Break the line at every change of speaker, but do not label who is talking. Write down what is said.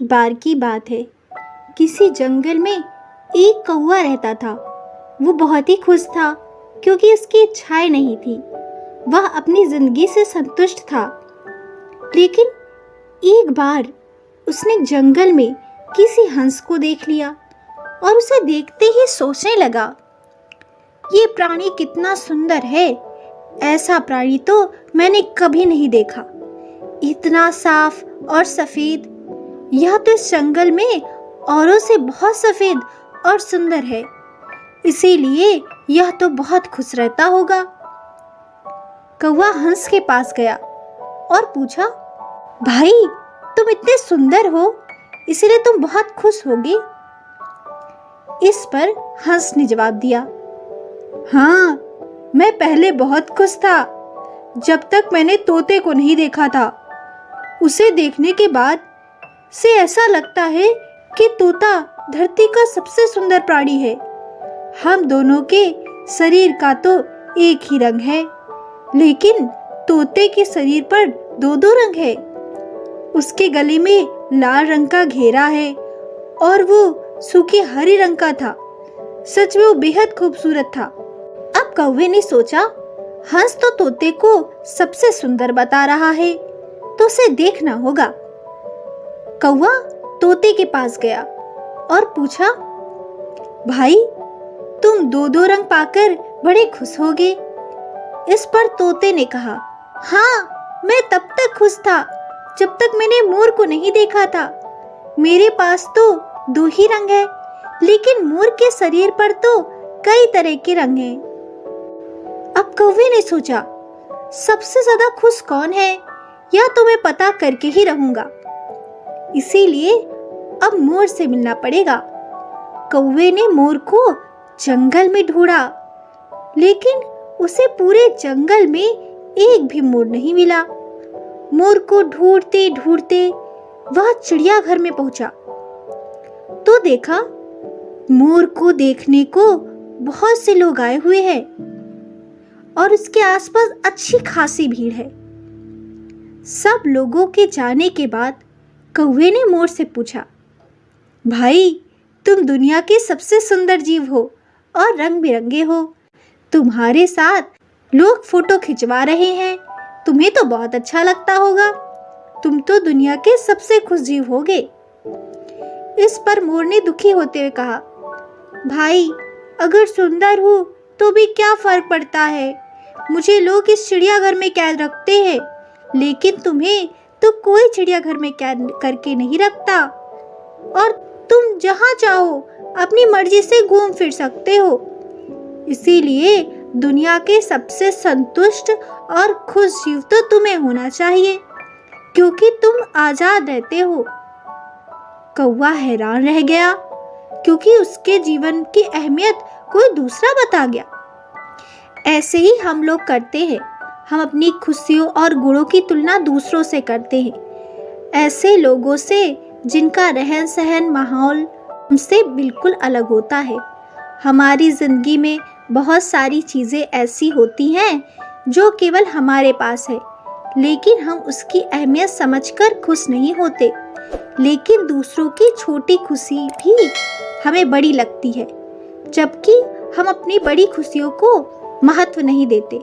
बार की बात है। किसी जंगल में एक कौवा रहता था। वो बहुत ही खुश था क्योंकि उसकी इच्छाएं नहीं थी। वह अपनी जिंदगी से संतुष्ट था। लेकिन एक बार उसने जंगल में किसी हंस को देख लिया और उसे देखते ही सोचने लगा, ये प्राणी कितना सुंदर है। ऐसा प्राणी तो मैंने कभी नहीं देखा। इतना साफ और सफेद। यह तो इस जंगल में औरों से बहुत सफेद और सुंदर है। इसीलिए यह तो बहुत खुश रहता होगा। कौवा हंस के पास गया और पूछा, भाई तुम इतने सुंदर हो, इसलिए तुम बहुत खुश होगे। इस पर हंस ने जवाब दिया, हाँ, मैं पहले बहुत खुश था जब तक मैंने तोते को नहीं देखा था। उसे देखने के बाद से ऐसा लगता है कि तोता धरती का सबसे सुंदर प्राणी है। हम दोनों के शरीर का तो एक ही रंग है, लेकिन तोते के शरीर पर दो दो रंग है। उसके गले में लाल रंग का घेरा है और वो सूखे हरे रंग का था। सच में वो बेहद खूबसूरत था। अब कौवे ने सोचा, हंस तो तोते को सबसे सुंदर बता रहा है, तो उसे देखना होगा। कौवा तोते के पास गया और पूछा, भाई तुम दो दो रंग पाकर बड़े खुश होगे। इस पर तोते ने कहा, हाँ, मैं तब तक खुश था जब तक मैंने मोर को नहीं देखा था। मेरे पास तो दो ही रंग है, लेकिन मोर के शरीर पर तो कई तरह के रंग हैं। अब कौवे ने सोचा, सबसे ज्यादा खुश कौन है, यह तो मैं पता करके ही रहूंगा। इसीलिए अब मोर से मिलना पड़ेगा। कौवे ने मोर को जंगल में ढूंढा, लेकिन उसे पूरे जंगल में एक भी मोर नहीं मिला। मोर को ढूंढते ढूंढते वह चिड़ियाघर में पहुंचा तो देखा, मोर को देखने को बहुत से लोग आए हुए हैं और उसके आसपास अच्छी खासी भीड़ है। सब लोगों के जाने के बाद कौवे ने मोर से पूछा, भाई तुम दुनिया के सबसे सुंदर जीव हो और रंग बिरंगे हो। तुम्हारे साथ लोग फोटो खिंचवा रहे हैं। तुम्हें तो बहुत अच्छा लगता होगा। तुम तो दुनिया के सबसे खुश जीव होगे। इस पर मोर ने दुखी होते हुए कहा, भाई अगर सुंदर हो तो भी क्या फर्क पड़ता है। मुझे लोग इस चिड़ियाघर में कैद रखते हैं, लेकिन तुम्हें तो कोई चिड़ियाघर में कैद करके नहीं रखता और तुम जहाँ चाहो अपनी मर्जी से घूम फिर सकते हो। इसीलिए दुनिया के सबसे संतुष्ट और खुश जीव तो तुम्हें होना चाहिए, क्योंकि तुम आजाद रहते हो। कौवा हैरान रह गया, क्योंकि उसके जीवन की अहमियत कोई दूसरा बता गया। ऐसे ही हम लोग करते हैं। हम अपनी खुशियों और गुणों की तुलना दूसरों से करते हैं, ऐसे लोगों से जिनका रहन सहन माहौल हमसे बिल्कुल अलग होता है। हमारी जिंदगी में बहुत सारी चीज़ें ऐसी होती हैं जो केवल हमारे पास है, लेकिन हम उसकी अहमियत समझकर खुश नहीं होते। लेकिन दूसरों की छोटी खुशी भी हमें बड़ी लगती है, जबकि हम अपनी बड़ी खुशियों को महत्व नहीं देते।